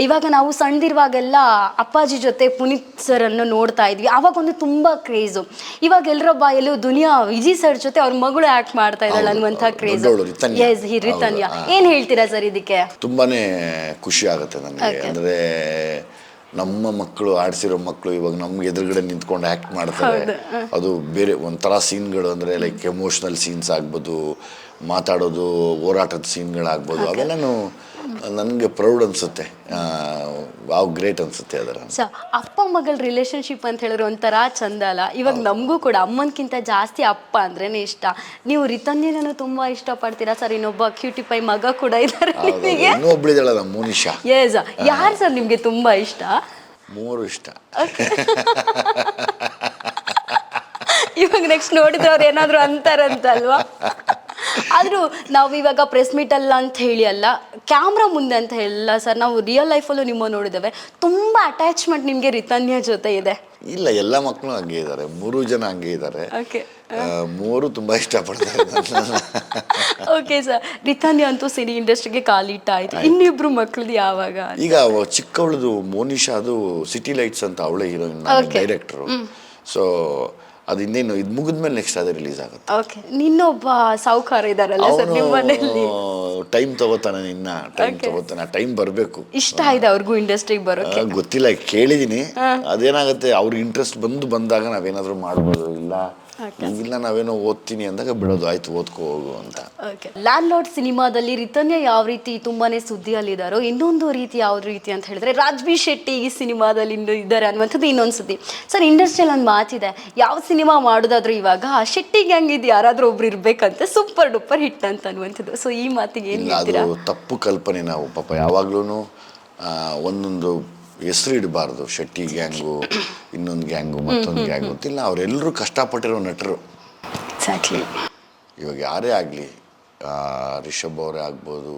Speaker 2: ಇವಾಗ ನಾವು ಸಣ್ಣದಿರುವಾಗೆಲ್ಲ ಅಪ್ಪಾಜಿ ಜೊತೆ ಪುನೀತ್ ಸರ್ ಅನ್ನು ನೋಡ್ತಾ ಇದ್ವಿ. ಅವಾಗ ಒಂದು ತುಂಬಾ ಕ್ರೇಜು. ಇವಾಗ ಎಲ್ಲರ ಬಾಯಲ್ಲೂ ದುನಿಯಾ ವಿಜಯ್ ಸರ್ ಜೊತೆ ಅವ್ರ ಮಗಳು ಆಕ್ಟ್ ಮಾಡ್ತಾ ಇದ್ದಾಳೆ ಅನ್ನುವಂಥ ಕ್ರೇಜ್. ಎಸ್, ರಿತನ್ಯಾ. ಏನ್ ಹೇಳ್ತೀರಾ ಸರ್ ಇದಕ್ಕೆ?
Speaker 4: ತುಂಬಾನೇ ಖುಷಿ ಆಗುತ್ತೆ ನನಗೆ. ಅಂದ್ರೆ ನಮ್ಮ ಮಕ್ಕಳು ಆಡ್ಸಿರೋ ಮಕ್ಕಳು ಇವಾಗ ನಮ್ಗೆ ಎದುರುಗಡೆ ನಿಂತ್ಕೊಂಡು ಆ್ಯಕ್ಟ್ ಮಾಡ್ತಾರೆ. ಅದು ಬೇರೆ ಒಂಥರ ಸೀನ್ಗಳು, ಅಂದರೆ ಲೈಕ್ ಎಮೋಷ್ನಲ್ ಸೀನ್ಸ್ ಆಗ್ಬೋದು, ಮಾತಾಡೋದು, ಹೋರಾಟದ ಸೀನ್ಗಳಾಗ್ಬೋದು, ಅವೆಲ್ಲನೂ ನನಗೆ ಪ್ರೌಡ್ ಅನಿಸುತ್ತೆ. ವಾವ್, ಗ್ರೇಟ್ ಅನಿಸುತ್ತೆ ಅದರ.
Speaker 2: ಸೊ ಅಪ್ಪ ಮಗಳ ರಿಲೇಶನ್ಶಿಪ್ ಅಂತ ಹೇಳಿದ್ರೆ ಒಂಥರ ಚಂದ ಅಲ್ಲ. ಇವಾಗ ನಮಗೂ ಕೂಡ ಅಮ್ಮನಕ್ಕಿಂತ ಜಾಸ್ತಿ ಅಪ್ಪ ಅಂದ್ರೇನೆ ಇಷ್ಟ. ನೀವು ರಿತನ್ಯನೂ ತುಂಬಾ ಇಷ್ಟಪಡ್ತೀರಾ ಸರ್. ಇನ್ನೊಬ್ಬ ಕ್ಯೂಟಿಫೈ ಮಗ ಕೂಡ ಇದ್ದಾರೆ ನಿಮಗೆ.
Speaker 4: ಇನ್ನೊಬ್ಳಿದಾಳಲ್ಲ ಮೋನಿಶಾ.
Speaker 2: ಎಸ್, ಯಾರು ಸರ್ ನಿಮಗೆ ತುಂಬಾ ಇಷ್ಟ?
Speaker 4: ಮೂರು ಇಷ್ಟ.
Speaker 2: ಇವಾಗ ನೆಕ್ಸ್ಟ್ ನೋಡಿದ್ರೆ ಅವ್ರು ಏನಾದ್ರು ಅಂತಾರಂತಲ್ವಾ? ಆದ್ರೂ ನಾವು ಇವಾಗ ಪ್ರೆಸ್ ಮೀಟ್ ಅಲ್ಲ ಅಂತ ಹೇಳಿ ಅಲ್ಲ, ಕ್ಯಾಮ್ರಾ ಮುಂದೆ ಅಂತ ಹೇಳಿಲ್ಲ ಸರ್. ನಾವು ರಿಯಲ್ ಲೈಫಲ್ಲೂ ನಿಮ್ಮ ನೋಡಿದ್ದೇವೆ. ತುಂಬಾ ಅಟ್ಯಾಚ್ಮೆಂಟ್ ನಿಮ್ಗೆ ರಿತನ್ಯಾ ಜೊತೆ ಇದೆ.
Speaker 4: ಇಲ್ಲ, ಎಲ್ಲ ಮಕ್ಕಳು ಹಂಗೆ ಇದ್ದಾರೆ, 3 ಜನ ಹಂಗೆ ಇದ್ದಾರೆ. ಮೂರು ತುಂಬಾ ಇಷ್ಟಪಡ್ತಾರೆ.
Speaker 2: ಓಕೆ ಸರ್, ರಿತನ್ಯಾ ಅಂತೂ ಸಿನಿ ಇಂಡಸ್ಟ್ರಿಗೆ ಕಾಲಿಟ್ಟಾಯ್ತು. ಇನ್ನಿಬ್ರು ಮಕ್ಳದ್ದು ಯಾವಾಗ?
Speaker 4: ಈಗ ಚಿಕ್ಕವಳದು ಮೋನಿಶಾ, ಅದು ಸಿಟಿ ಲೈಟ್ಸ್ ಅಂತ, ಅವಳೇ ಹೀರೋಯಿನ್, ಡೈರೆಕ್ಟರು. ಸೊ ಅದು ಇನ್ನೇನು ಇದು ಮುಗಿದ್ಮೇಲೆ ನೆಕ್ಸ್ಟ್ ಅದೇ ರಿಲೀಸ್ ಆಗುತ್ತೆ.
Speaker 2: ಓಕೆ, ನಿನ್ನೊಬ್ಬ ಸಾವುಕಾರ ಇದಾರಲ್ಲ ಸರ್ ನಿಮ್ಮ ಮನೆಯಲ್ಲಿ.
Speaker 4: ಟೈಮ್ ತಗೋತಾನೆ, ಟೈಮ್ ತಗೋತಾನೆ, ಟೈಮ್ ಬರಬೇಕು.
Speaker 2: ಇಷ್ಟ ಇದೆ ಅವ್ರಿಗೂ ಇಂಡಸ್ಟ್ರಿಗೆ ಬರೋಕೆ?
Speaker 4: ಗೊತ್ತಿಲ್ಲ, ಕೇಳಿದೀನಿ. ಅದೇನಾಗುತ್ತೆ, ಅವ್ರಿಗೆ ಇಂಟ್ರೆಸ್ಟ್ ಬಂದಾಗ ನಾವೇನಾದ್ರೂ ಮಾಡ್ಬೋದು. ಇಲ್ಲ ನಾವೇನೋ ಓದ್ತೀನಿ ಅಂದಾಗ ಬಿಡೋದು, ಆಯ್ತು ಓದ್ಕೋ ಹೋಗು ಅಂತ.
Speaker 2: ಲ್ಯಾಂಡ್ ಲಾರ್ಡ್ ಸಿನಿಮಾದಲ್ಲಿ ರಿತನ್ಯಾ ಯಾವ ರೀತಿ ತುಂಬಾನೇ ಸುದ್ದಿಯಲ್ಲಿದ್ದಾರೋ, ಇನ್ನೊಂದು ರೀತಿ ಯಾವ್ದು ರೀತಿ ಅಂತ ಹೇಳಿದ್ರೆ ರಾಜ್ಬಿ ಶೆಟ್ಟಿ ಈ ಸಿನಿಮಾದಲ್ಲಿ ಇದ್ದಾರೆ ಅನ್ನುವಂಥದ್ದು ಇನ್ನೊಂದು ಸುದ್ದಿ. ಸರ್, ಇಂಡಸ್ಟ್ರಿಯಲ್ಲಿ ಒಂದು ಮಾತಿದೆ, ಯಾವ ಸಿನಿಮಾ ಮಾಡೋದಾದ್ರೂ ಇವಾಗ ಶೆಟ್ಟಿ ಗ್ಯಾಂಗ್ ಇದು ಯಾರಾದ್ರೂ ಒಬ್ರು ಇರ್ಬೇಕಂತ ಸೂಪರ್ ಡೂಪರ್ ಹಿಟ್ ಅಂತ ಅನ್ನುವಂಥದ್ದು. ಸೊ ಈ ಮಾತಿಗೆ ಏನ್ ಹೇಳ್ತೀರಾ?
Speaker 4: ಅದು ತಪ್ಪು ಕಲ್ಪನೆ. ನಾವು ಪಾಪ ಯಾವಾಗ್ಲೂ ಒಂದೊಂದು ಹೆಸರು ಇಡಬಾರ್ದು. ಶೆಟ್ಟಿ ಗ್ಯಾಂಗು, ಇನ್ನೊಂದು ಗ್ಯಾಂಗು, ಮತ್ತೊಂದು ಗ್ಯಾಂಗು ಅಂತಿಲ್ಲ. ಅವರೆಲ್ಲರೂ ಕಷ್ಟಪಟ್ಟಿರೋ ನಟರು. ಇವಾಗ ಯಾರೇ ಆಗಲಿ, ರಿಷಬ್ ಅವರೇ ಆಗ್ಬೋದು,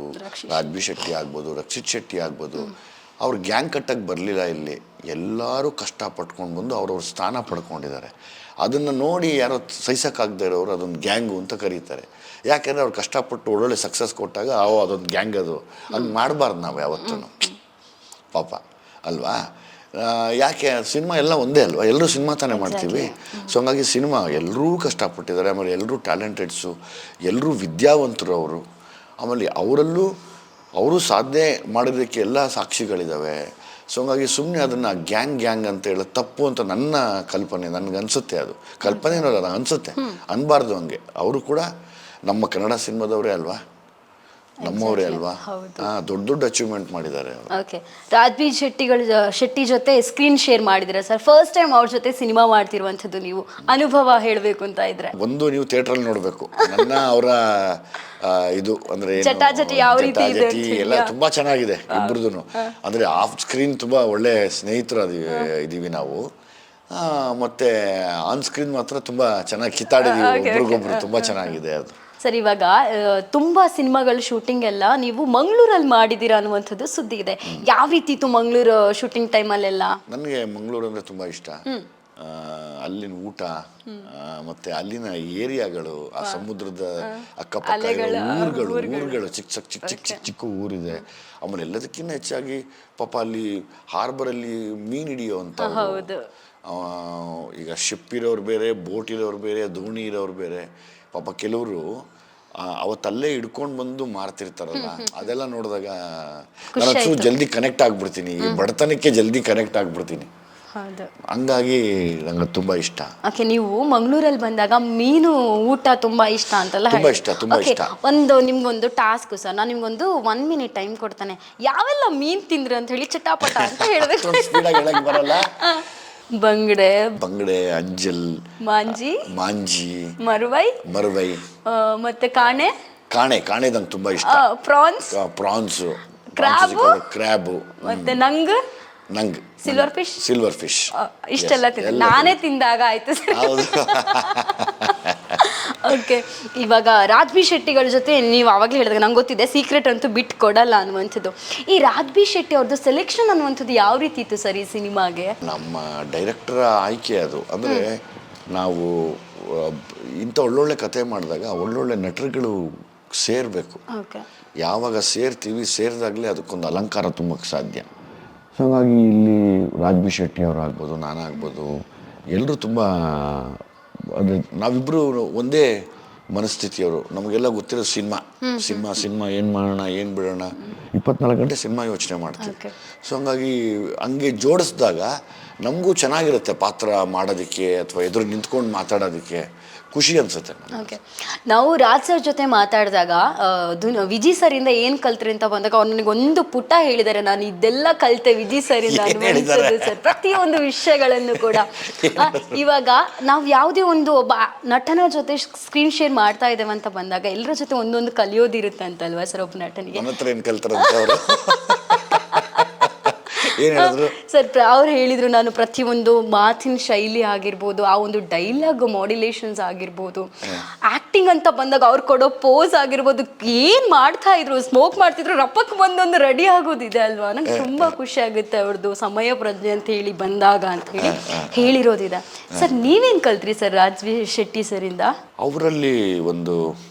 Speaker 4: ರಾಜ್ಬಿ ಶೆಟ್ಟಿ ಆಗ್ಬೋದು, ರಕ್ಷಿತ್ ಶೆಟ್ಟಿ ಆಗ್ಬೋದು, ಅವ್ರು ಗ್ಯಾಂಗ್ ಕಟ್ಟಕ್ಕೆ ಬರಲಿಲ್ಲ. ಇಲ್ಲಿ ಎಲ್ಲರೂ ಕಷ್ಟಪಟ್ಕೊಂಡು ಬಂದು ಅವ್ರವ್ರ ಸ್ಥಾನ ಪಡ್ಕೊಂಡಿದ್ದಾರೆ. ಅದನ್ನು ನೋಡಿ ಯಾರೋ ಸಹಿಸೋಕ್ಕಾಗದೇ ಇರೋರು ಅದೊಂದು ಗ್ಯಾಂಗು ಅಂತ ಕರೀತಾರೆ. ಯಾಕೆಂದರೆ ಅವ್ರು ಕಷ್ಟಪಟ್ಟು ಒಳ್ಳೊಳ್ಳೆ ಸಕ್ಸಸ್ ಕೊಟ್ಟಾಗ ಅದೊಂದು ಗ್ಯಾಂಗ್. ಅದು ಹಂಗೆ ಮಾಡಬಾರ್ದು ನಾವು ಯಾವತ್ತೂ, ಪಾಪ ಅಲ್ವಾ? ಯಾಕೆ ಸಿನಿಮಾ ಎಲ್ಲ ಒಂದೇ ಅಲ್ವಾ? ಎಲ್ಲರೂ ಸಿನಿಮಾ ತಾನೇ ಮಾಡ್ತೀವಿ. ಸೊ ಹಂಗಾಗಿ ಸಿನಿಮಾ ಎಲ್ಲರೂ ಕಷ್ಟಪಟ್ಟಿದ್ದಾರೆ. ಆಮೇಲೆ ಎಲ್ಲರೂ ಟ್ಯಾಲೆಂಟೆಡ್ಸು, ಎಲ್ಲರೂ ವಿದ್ಯಾವಂತರು ಅವರು. ಆಮೇಲೆ ಅವರು ಸಾಧನೆ ಮಾಡೋದಕ್ಕೆ ಎಲ್ಲ ಸಾಕ್ಷಿಗಳಿದ್ದಾವೆ. ಸೊ ಹಂಗಾಗಿ ಸುಮ್ಮನೆ ಅದನ್ನು ಗ್ಯಾಂಗ್ ಅಂತ ಹೇಳೋದು ತಪ್ಪು ಅಂತ ನನ್ನ ಕಲ್ಪನೆ. ನನಗನ್ಸುತ್ತೆ, ಅದು ಕಲ್ಪನೆ ಅನ್ನೋಲ್ಲ, ನನಗೆ ಅನಿಸುತ್ತೆ. ಅನ್ಬಾರ್ದು ಹಂಗೆ. ಅವರು ಕೂಡ ನಮ್ಮ ಕನ್ನಡ ಸಿನಿಮಾದವರೇ ಅಲ್ವಾ, ನಮ್ಮವರೇ ಅಲ್ವಾ? ದೊಡ್ಡ ಅಚೀವ್ಮೆಂಟ್ ಮಾಡಿದ್ದಾರೆ.
Speaker 2: ಓಕೆ, ರಾಜ್ಬಿ ಶೆಟ್ಟಿ ಜೊತೆ ಸ್ಕ್ರೀನ್ ಶೇರ್ ಮಾಡಿದ್ರೆ ಸರ್, ಫಸ್ಟ್ ಟೈಮ್ ಅವ್ರ ಜೊತೆ ಸಿನಿಮಾ ಮಾಡ್ತಿರುವಂಥದ್ದು, ನೀವು ಅನುಭವ ಹೇಳಬೇಕು ಅಂತ ಇದ್ರೆ?
Speaker 4: ಒಂದು, ನೀವು ಥಿಯೇಟ್ರಲ್ಲಿ ನೋಡಬೇಕು ನನ್ನ ಅವರ ಇದು, ಅಂದ್ರೆ
Speaker 2: ಚಟಾಚಟಿ ಯಾವ ರೀತಿ ಇದೆ
Speaker 4: ಎಲ್ಲ ತುಂಬಾ ಚೆನ್ನಾಗಿದೆ ಇಬ್ಬರದು. ಅಂದ್ರೆ ಆಫ್ ಸ್ಕ್ರೀನ್ ತುಂಬಾ ಒಳ್ಳೆ ಸ್ನೇಹಿತರು ಇದೀವಿ ನಾವು. ಮತ್ತೆ ಆನ್ ಸ್ಕ್ರೀನ್ ಮಾತ್ರ ತುಂಬಾ ಚೆನ್ನಾಗಿ ಕಿತ್ತಾಡಿದೀವಿ ಒಬ್ರಿಗೊಬ್ರು. ತುಂಬಾ ಚೆನ್ನಾಗಿದೆ ಅದು.
Speaker 2: ಸರ್, ಇವಾಗ ತುಂಬಾ ಸಿನಿಮಾಗಳ ಶೂಟಿಂಗ್ ಎಲ್ಲ ನೀವು ಮಂಗಳೂರಲ್ಲಿ ಮಾಡಿದ್ದೀರಾ ಅನ್ನುವಂಥದ್ದು ಸುದ್ದಿ ಇದೆ. ಯಾವ ರೀತಿ ಇತ್ತು ಮಂಗಳೂರು ಶೂಟಿಂಗ್ ಟೈಮಲ್ಲೆಲ್ಲ?
Speaker 4: ನನಗೆ ಮಂಗಳೂರು ಅಂದ್ರೆ ತುಂಬಾ ಇಷ್ಟ. ಅಲ್ಲಿನ ಊಟ, ಮತ್ತೆ ಅಲ್ಲಿನ ಏರಿಯಾಗಳು, ಆ ಸಮುದ್ರದ ಅಕ್ಕಪಕ್ಕ ಊರುಗಳು ಚಿಕ್ಕ ಊರಿದೆ. ಆಮೇಲೆ ಎಲ್ಲದಕ್ಕಿಂತ ಹೆಚ್ಚಾಗಿ ಪಾಪ ಅಲ್ಲಿ ಹಾರ್ಬರಲ್ಲಿ ಮೀನು ಹಿಡಿಯುವಂತ, ಈಗ ಶಿಪ್ ಇರೋರು ಬೇರೆ, ಬೋಟ್ ಇರೋರು ಬೇರೆ, ದೋಣಿ ಇರೋರು ಬೇರೆ. ಪಾಪ ಕೆಲವರು ಅವತ್ತಲ್ಲೇ ಹಿಡ್ಕೊಂಡು ಬಂದು ಮಾರ್ತಿರ್ತಾರಲ್ಲ, ಅದೆಲ್ಲ ನೋಡಿದಾಗ ನಾನು ಜಲ್ದಿ ಕನೆಕ್ಟ್ ಆಗ್ಬಿಡ್ತೀನಿ. ಈ ಬಡತನಕ್ಕೆ ಜಲ್ದಿ ಕನೆಕ್ಟ್ ಆಗ್ಬಿಡ್ತೀನಿ. ಹಂಗಾಗಿ ನಂಗೆ ತುಂಬಾ ಇಷ್ಟ.
Speaker 2: ಓಕೆ, ನೀವು ಮಂಗಳೂರಲ್ಲಿ ಬಂದಾಗ ಮೀನು ಊಟ ತುಂಬಾ ಇಷ್ಟ ಅಂತಲ್ಲ?
Speaker 4: ತುಂಬಾ ಇಷ್ಟ.
Speaker 2: ನಿಮ್ಗೊಂದು ಟಾಸ್ಕ್ ಸರ್, ನಾನು ನಿಮ್ಗೊಂದು 1 minute ಟೈಮ್ ಕೊಡ್ತಾನೆ. ಯಾವೆಲ್ಲ ಮೀನ್ ತಿಂದ್ರಿ ಅಂತ ಹೇಳಿ ಚಟಾಪಟ ಅಂತ ಹೇಳ್ಬೇಕು.
Speaker 4: ಬರಲ್ಲ.
Speaker 2: ಬಂಗಡೆ,
Speaker 4: ಅಂಜಲ್, ಮಾಂಜಿ, ಮರುವೈ,
Speaker 2: ಮತ್ತೆ ಕಾಣೆ
Speaker 4: ನಂಗೆ ತುಂಬಾ ಇಷ್ಟ. ಪ್ರಾನ್ಸ್, ಕ್ರ್ಯಾಬು,
Speaker 2: ಮತ್ತೆ ನಂಗ್ ಸಿಲ್ವರ್ ಫಿಶ್ ಇಷ್ಟೆಲ್ಲ ತಿಂದ ನಾನೇ ತಿಂದಾಗ ಆಯ್ತು. ಓಕೆ, ಇವಾಗ ರಾಜ್ಬಿ ಶೆಟ್ಟಿಗಳ ಜೊತೆ ನೀವು ಆವಾಗಲೇ ಹೇಳಿದಾಗ ನಂಗೆ ಗೊತ್ತಿದೆ, ಸೀಕ್ರೆಟ್ ಅಂತೂ ಬಿಟ್ಟು ಕೊಡಲ್ಲ ಅನ್ನುವಂಥದ್ದು. ಈ ರಾಜ್ಬಿ ಶೆಟ್ಟಿ ಅವ್ರದ್ದು ಸೆಲೆಕ್ಷನ್ ಅನ್ನುವಂಥದ್ದು ಯಾವ ರೀತಿ ಇತ್ತು ಸರ್ ಈ ಸಿನಿಮಾಗೆ?
Speaker 4: ನಮ್ಮ ಡೈರೆಕ್ಟರ್ ಆಯ್ಕೆ ಅದು. ಅಂದರೆ ನಾವು ಇಂಥ ಒಳ್ಳೊಳ್ಳೆ ಕತೆ ಮಾಡಿದಾಗ ಒಳ್ಳೊಳ್ಳೆ ನಟರುಗಳು ಸೇರಬೇಕು.
Speaker 2: ಓಕೆ.
Speaker 4: ಯಾವಾಗ ಸೇರಿದಾಗಲೇ ಅದಕ್ಕೊಂದು ಅಲಂಕಾರ ತುಂಬಕ್ಕೆ ಸಾಧ್ಯ.
Speaker 3: ಸೊ ಹಾಗಾಗಿ ಇಲ್ಲಿ ರಾಜ್ಬಿ ಶೆಟ್ಟಿ ಅವರಾಗ್ಬೋದು, ನಾನಾಗ್ಬೋದು, ಎಲ್ಲರೂ ತುಂಬ ಅಂದರೆ
Speaker 4: ನಾವಿಬ್ಬರು ಒಂದೇ ಮನಸ್ಥಿತಿಯವರು. ನಮಗೆಲ್ಲ ಗೊತ್ತಿರೋ ಸಿನಿಮಾ ಏನು ಮಾಡೋಣ ಏನು ಬಿಡೋಣ
Speaker 3: 24 ಗಂಟೆ
Speaker 4: ಸಿನಿಮಾ ಯೋಚನೆ ಮಾಡ್ತೀವಿ. ಸೊ ಹಂಗಾಗಿ ಹಂಗೆ ಜೋಡಿಸಿದಾಗ ನಮಗೂ ಚೆನ್ನಾಗಿರುತ್ತೆ ಪಾತ್ರ ಮಾಡೋದಕ್ಕೆ ಅಥವಾ ಎದುರು ನಿಂತ್ಕೊಂಡು ಮಾತಾಡೋದಕ್ಕೆ ಖುಷಿ ಅನ್ಸುತ್ತೆ.
Speaker 2: ಓಕೆ. ನಾವು ರಾಜ್ ಸರ್ ಜೊತೆ ಮಾತಾಡಿದಾಗ ವಿಜಿ ಸರಿಂದ ಏನು ಕಲ್ತ್ರಿ ಅಂತ ಬಂದಾಗ ಅವ್ರು ನನಗೆ ಒಂದು ಪುಟ ಹೇಳಿದ್ದಾರೆ, ನಾನು ಇದೆಲ್ಲ ಕಲಿತೆ ವಿಜಿ ಸರಿಂದ ಅನ್ವಯಿಸೋದು ಸರ್, ಪ್ರತಿಯೊಂದು ವಿಷಯಗಳನ್ನು ಕೂಡ. ಇವಾಗ ನಾವು ಯಾವುದೇ ಒಂದು ಒಬ್ಬ ನಟನ ಜೊತೆ ಸ್ಕ್ರೀನ್ ಶೇರ್ ಮಾಡ್ತಾ ಇದ್ದೇವೆ ಅಂತ ಬಂದಾಗ ಎಲ್ಲರ ಜೊತೆ ಒಂದೊಂದು ಕಲಿಯೋದಿರುತ್ತೆ ಅಂತಲ್ವಾ ಸರ್ ಒಬ್ಬ ನಟನಿಗೆ?
Speaker 4: ನನ್ನ ಹತ್ರ ಏನು ಕಲ್ತಾರಂತ ಅವರು ಏನು ಹೇಳಿದ್ರು
Speaker 2: ಸರ್? ಅವ್ರು ಹೇಳಿದ್ರು, ನಾನು ಪ್ರತಿಯೊಂದು ಮಾತಿನ ಶೈಲಿ ಆಗಿರ್ಬೋದು, ಆ ಒಂದು ಡೈಲಾಗ್ ಮಾಡ್ಯುಲೇಷನ್ಸ್ ಆಗಿರ್ಬೋದು, ಆಕ್ಟಿಂಗ್ ಅಂತ ಬಂದಾಗ ಅವ್ರು ಕೊಡೋ ಪೋಸ್ ಆಗಿರ್ಬೋದು, ಏನ್ ಮಾಡ್ತಾ ಇದ್ರು, ಸ್ಮೋಕ್ ಮಾಡ್ತಿದ್ರು, ರಪ್ಪಕ್ ಬಂದೊಂದು ರೆಡಿ ಆಗೋದಿದೆ ಅಲ್ವಾ? ನಂಗೆ ತುಂಬಾ ಖುಷಿ ಆಗುತ್ತೆ ಅವ್ರದ್ದು ಸಮಯ ಪ್ರಜ್ಞೆ ಅಂತ ಹೇಳಿ ಬಂದಾಗ ಅಂತ ಹೇಳಿ ಹೇಳಿರೋದಿದೆ. ಸರ್ ನೀವೇನ್ ಕಲ್ತ್ರಿ ಸರ್ ರಾಜ್ಬಿ ಶೆಟ್ಟಿ ಸರಿಂದ?
Speaker 4: ಅವರಲ್ಲಿ ಒಂದು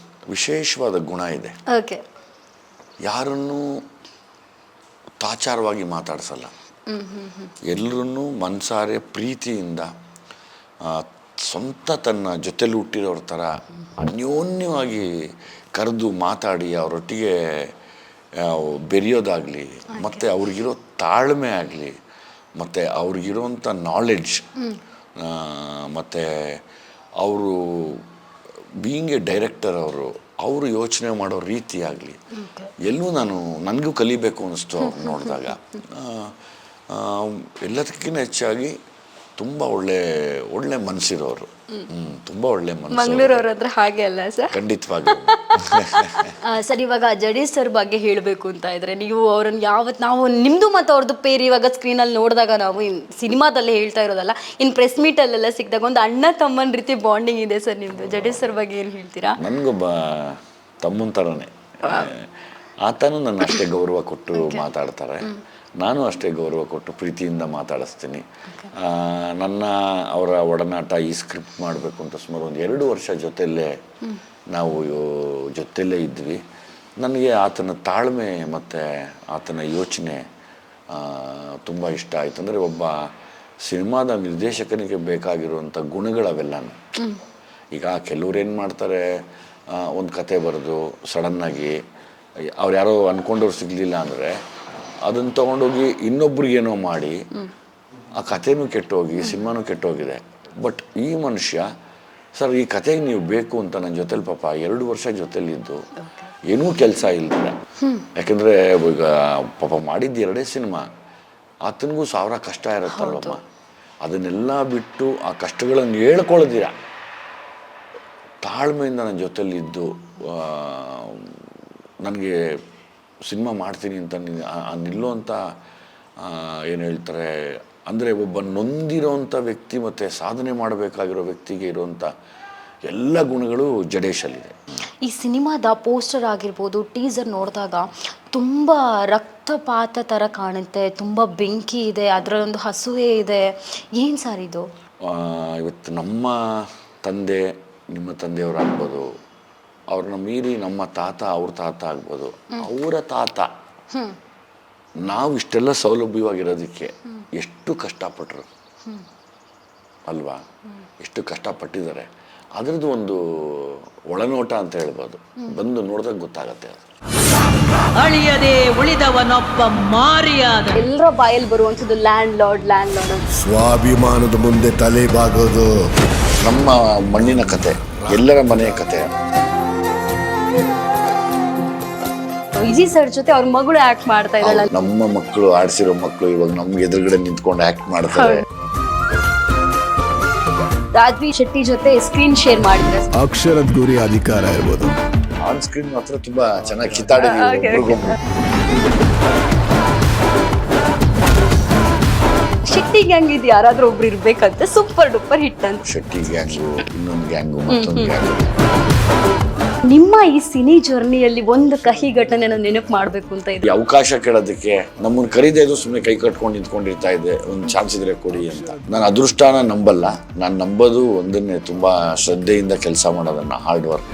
Speaker 4: ವಿಶೇಷವಾದ ಗುಣ ಇದೆ.
Speaker 2: ಓಕೆ.
Speaker 4: ಯಾರನ್ನು ತಾಚಾರವಾಗಿ ಮಾತಾಡ್ಸಲ್ಲ, ಎಲ್ಲರನ್ನೂ ಮನಸಾರೆ ಪ್ರೀತಿಯಿಂದ ಸ್ವಂತ ತನ್ನ ಜೊತೆಲಿ ಹುಟ್ಟಿರೋರ ಥರ ಅನ್ಯೋನ್ಯವಾಗಿ ಕರೆದು ಮಾತಾಡಿ ಅವರೊಟ್ಟಿಗೆ ಬೆರೆಯೋದಾಗಲಿ, ಮತ್ತು ಅವ್ರಿಗಿರೋ ತಾಳ್ಮೆ ಆಗಲಿ, ಮತ್ತು ಅವ್ರಿಗಿರೋಂಥ ನಾಲೆಡ್ಜ್, ಮತ್ತು ಅವರು ಬೀಯಿಂಗ್ ಎ ಡೈರೆಕ್ಟರ್ ಅವರು ಯೋಚನೆ ಮಾಡೋ ರೀತಿ ಆಗಲಿ ಎಲ್ಲೂ ನನಗೂ ಕಲಿಬೇಕು ಅನ್ನಿಸ್ತು ಅವ್ರು ನೋಡಿದಾಗ. ಎಲ್ಲದಕ್ಕಿಂತ ಹೆಚ್ಚಾಗಿ ತುಂಬ ಒಳ್ಳೆ ಮನಸ್ಸಿರೋರು. ತುಂಬ ಒಳ್ಳೆ ಮನಸ್ಸು.
Speaker 2: ಮಂಗಳೂರವ್ರ ಹತ್ರ ಹಾಗೆ ಅಲ್ಲ ಸರ್?
Speaker 4: ಖಂಡಿತವಾಗಿ.
Speaker 2: ಸರ್ ಇವಾಗ ಜಡೇಶ್ ಸರ್ ಬಗ್ಗೆ ಹೇಳಬೇಕು ಅಂತ ಇದ್ರೆ, ನೀವು ಅವ್ರನ್ನ ನಾವು ನಿಮ್ಮದು ಮತ್ತು ಅವ್ರದ್ದು ಪೇರ್ ಇವಾಗ ಸ್ಕ್ರೀನಲ್ಲಿ ನೋಡಿದಾಗ, ನಾವು ಸಿನಿಮಾದಲ್ಲೇ ಹೇಳ್ತಾ ಇರೋದಲ್ಲ, ಇನ್ನು ಪ್ರೆಸ್ ಮೀಟಲ್ಲೆಲ್ಲ ಸಿಕ್ಕಿದಾಗ ಒಂದು ಅಣ್ಣ ತಮ್ಮನ ರೀತಿ ಬಾಂಡಿಂಗ್ ಇದೆ ಸರ್ ನಿಮ್ಮದು. ಜಡೇಶ್ ಸರ್ ಬಗ್ಗೆ ಏನು ಹೇಳ್ತೀರಾ?
Speaker 4: ನನಗೊಬ್ಬ ತಮ್ಮನ ಥರನೇ. ಆತನೂ ನನ್ನ ಅಷ್ಟೇ ಗೌರವ ಕೊಟ್ಟು ಮಾತಾಡ್ತಾರೆ, ನಾನು ಅಷ್ಟೇ ಗೌರವ ಕೊಟ್ಟು ಪ್ರೀತಿಯಿಂದ ಮಾತಾಡಿಸ್ತೀನಿ. ಅವರ ಒಡನಾಟ ಈ ಸ್ಕ್ರಿಪ್ಟ್ ಮಾಡಬೇಕು ಅಂತ ಸುಮಾರು ಒಂದು 2 ವರ್ಷ ಜೊತೆಯಲ್ಲೇ ಇದ್ವಿ. ನನಗೆ ಆತನ ತಾಳ್ಮೆ ಮತ್ತು ಆತನ ಯೋಚನೆ ತುಂಬ ಇಷ್ಟ ಆಯಿತು. ಅಂದರೆ ಒಬ್ಬ ಸಿನಿಮಾದ ನಿರ್ದೇಶಕನಿಗೆ ಬೇಕಾಗಿರುವಂಥ ಗುಣಗಳವೆಲ್ಲನೂ. ಈಗ ಕೆಲವ್ರು ಏನು ಮಾಡ್ತಾರೆ, ಒಂದು ಕತೆ ಬರೆದು ಸಡನ್ನಾಗಿ ಅವ್ರು ಯಾರೋ ಅಂದ್ಕೊಂಡವ್ರು ಸಿಗಲಿಲ್ಲ ಅಂದರೆ ಅದನ್ನು ತೊಗೊಂಡೋಗಿ ಇನ್ನೊಬ್ರಿಗೇನೋ ಮಾಡಿ ಆ ಕಥೆನೂ ಕೆಟ್ಟೋಗಿ ಸಿನಿಮಾನೂ ಕೆಟ್ಟೋಗಿದೆ. ಬಟ್ ಈ ಮನುಷ್ಯ, ಸರ್ ಈ ಕತೆಗೆ ನೀವು ಬೇಕು ಅಂತ ನನ್ನ ಜೊತೆಲಿ ಪಾಪ 2 ವರ್ಷ ಜೊತೆಲಿದ್ದು ಏನೂ ಕೆಲಸ ಇಲ್ಲದೆ, ಯಾಕೆಂದರೆ ಈಗ ಪಾಪ ಮಾಡಿದ್ದು 2 ಸಿನಿಮಾ, ಆತನಿಗೂ 1000 ಕಷ್ಟ ಇರುತ್ತಲ್ವಮ್ಮ. ಅದನ್ನೆಲ್ಲ ಬಿಟ್ಟು ಆ ಕಷ್ಟಗಳನ್ನು ಹೇಳ್ಕೊಳ್ದಿರ ತಾಳ್ಮೆಯಿಂದ ನನ್ನ ಜೊತೆಲಿದ್ದು ನನಗೆ ಸಿನಿಮಾ ಮಾಡ್ತೀನಿ ಅಂತ ನಿಲ್ಲುವಂಥ ಏನು ಹೇಳ್ತಾರೆ ಅಂದರೆ, ಒಬ್ಬ ನೊಂದಿರೋಂಥ ವ್ಯಕ್ತಿ ಮತ್ತು ಸಾಧನೆ ಮಾಡಬೇಕಾಗಿರೋ ವ್ಯಕ್ತಿಗೆ ಇರುವಂಥ ಎಲ್ಲ ಗುಣಗಳು ಜಡೇಶಲ್ಲಿದೆ.
Speaker 2: ಈ ಸಿನಿಮಾದ ಪೋಸ್ಟರ್ ಆಗಿರ್ಬೋದು, ಟೀಸರ್ ನೋಡಿದಾಗ ತುಂಬ ರಕ್ತಪಾತ ಥರ ಕಾಣುತ್ತೆ, ತುಂಬ ಬೆಂಕಿ ಇದೆ, ಅದರಲ್ಲೊಂದು ಹಸುವೆ ಇದೆ. ಏನು ಸರ್ ಇದು?
Speaker 4: ಇವತ್ತು ನಮ್ಮ ತಂದೆ, ನಿಮ್ಮ ತಂದೆಯವರಾಗ್ಬೋದು, ಅವ್ರನ್ನ ಮೀರಿ ನಮ್ಮ ತಾತ, ಅವ್ರ ತಾತ ಆಗ್ಬೋದು, ಅವರ ತಾತ ನಾವು ಇಷ್ಟೆಲ್ಲ ಸೌಲಭ್ಯವಾಗಿರೋದಕ್ಕೆ ಎಷ್ಟು ಕಷ್ಟಪಟ್ಟರು ಅಲ್ವಾ? ಎಷ್ಟು ಕಷ್ಟಪಟ್ಟಿದ್ದಾರೆ, ಅದರದ್ದು ಒಂದು ಒಳನೋಟ ಅಂತ ಹೇಳ್ಬೋದು. ಬಂದು ನೋಡಿದಾಗ ಗೊತ್ತಾಗತ್ತೆ. ಅದು
Speaker 1: ಅಳಿಯದೆ ಉಳಿದವನೊಬ್ಬ ಮಾರಿಯಾದ.
Speaker 2: ಎಲ್ಲರ ಬಾಯಲ್ಲಿ ಬರುವಂಥದ್ದು ಲ್ಯಾಂಡ್ ಲಾರ್ಡ್.
Speaker 5: ಸ್ವಾಭಿಮಾನದ ಮುಂದೆ ತಲೆ ಬಾಗೋದು
Speaker 4: ನಮ್ಮ ಮಣ್ಣಿನ ಕತೆ, ಎಲ್ಲರ ಮನೆಯ ಕತೆ.
Speaker 2: ವಿಜಿ ಸರ್ ಜೊತೆ ಅವ್ರ ಮಗಳು ಆಕ್ಟ್ ಮಾಡ್ತಾ ಇದ್ದಾಳೆ.
Speaker 4: ನಮ್ಮ ಮಕ್ಕಳು, ಆಡ್ಸಿರೋ ಮಕ್ಕಳು ಇವಾಗ ನಮ್ಗೆ ಎದುರುಗಡೆ ನಿಂತ್ಕೊಂಡು ಆಕ್ಟ್ ಮಾಡ್ತಾರೆ.
Speaker 2: ರಾಜ್ಬಿ ಶೆಟ್ಟಿ ಜೊತೆ ಸ್ಕ್ರೀನ್ ಶೇರ್ ಮಾಡಿದ್ರೆ
Speaker 5: ಅಕ್ಷರದ ಗುರಿ ಅಧಿಕಾರ ಇರ್ಬೋದು,
Speaker 4: ಆನ್ ಸ್ಕ್ರೀನ್ ಮಾತ್ರ ತುಂಬಾ ಚೆನ್ನಾಗಿ ಕಿತ್ತಾಡಿದ್ವಿ.
Speaker 2: ಶೆಟ್ಟಿ ಗ್ಯಾಂಗ್ ಇದು ಯಾರಾದ್ರೂ ಒಬ್ರು ಇರ್ಬೇಕಂತ ಸೂಪರ್ ಡೂಪರ್ ಹಿಟ್ ಅಂತ.
Speaker 4: ಶೆಟ್ಟಿ ಗ್ಯಾಂಗು, ಇನ್ನೊಂದು ಗ್ಯಾಂಗು, ಮತ್ತೊಂದು ಗ್ಯಾಂಗು.
Speaker 2: ನಿಮ್ಮ ಈ ಸಿನಿ ಜರ್ನಿಯಲ್ಲಿ ಒಂದು ಕಹಿ ಘಟನೆ ನೆನಪು ಮಾಡಬೇಕು ಅಂತ ಇದೆ.
Speaker 4: ಅವಕಾಶ ಕೇಳೋದಕ್ಕೆ ನಮ್ಮನ್ನು ಕರೀದೇ ಇದು ಸುಮ್ಮನೆ ಕೈ ಕಟ್ಕೊಂಡು ನಿಂತ್ಕೊಂಡಿರ್ತಾ ಇದ್ದೆ, ಒಂದು ಚಾನ್ಸ್ ಇದ್ರೆ ಕೊಡಿ ಅಂತ. ನಾನು ಅದೃಷ್ಟನ ನಂಬಲ್ಲ, ನಾನು ನಂಬೋದು ಒಂದನ್ನೇ, ತುಂಬಾ ಶ್ರದ್ಧೆಯಿಂದ ಕೆಲಸ ಮಾಡೋದನ್ನ, ಹಾರ್ಡ್ ವರ್ಕ್.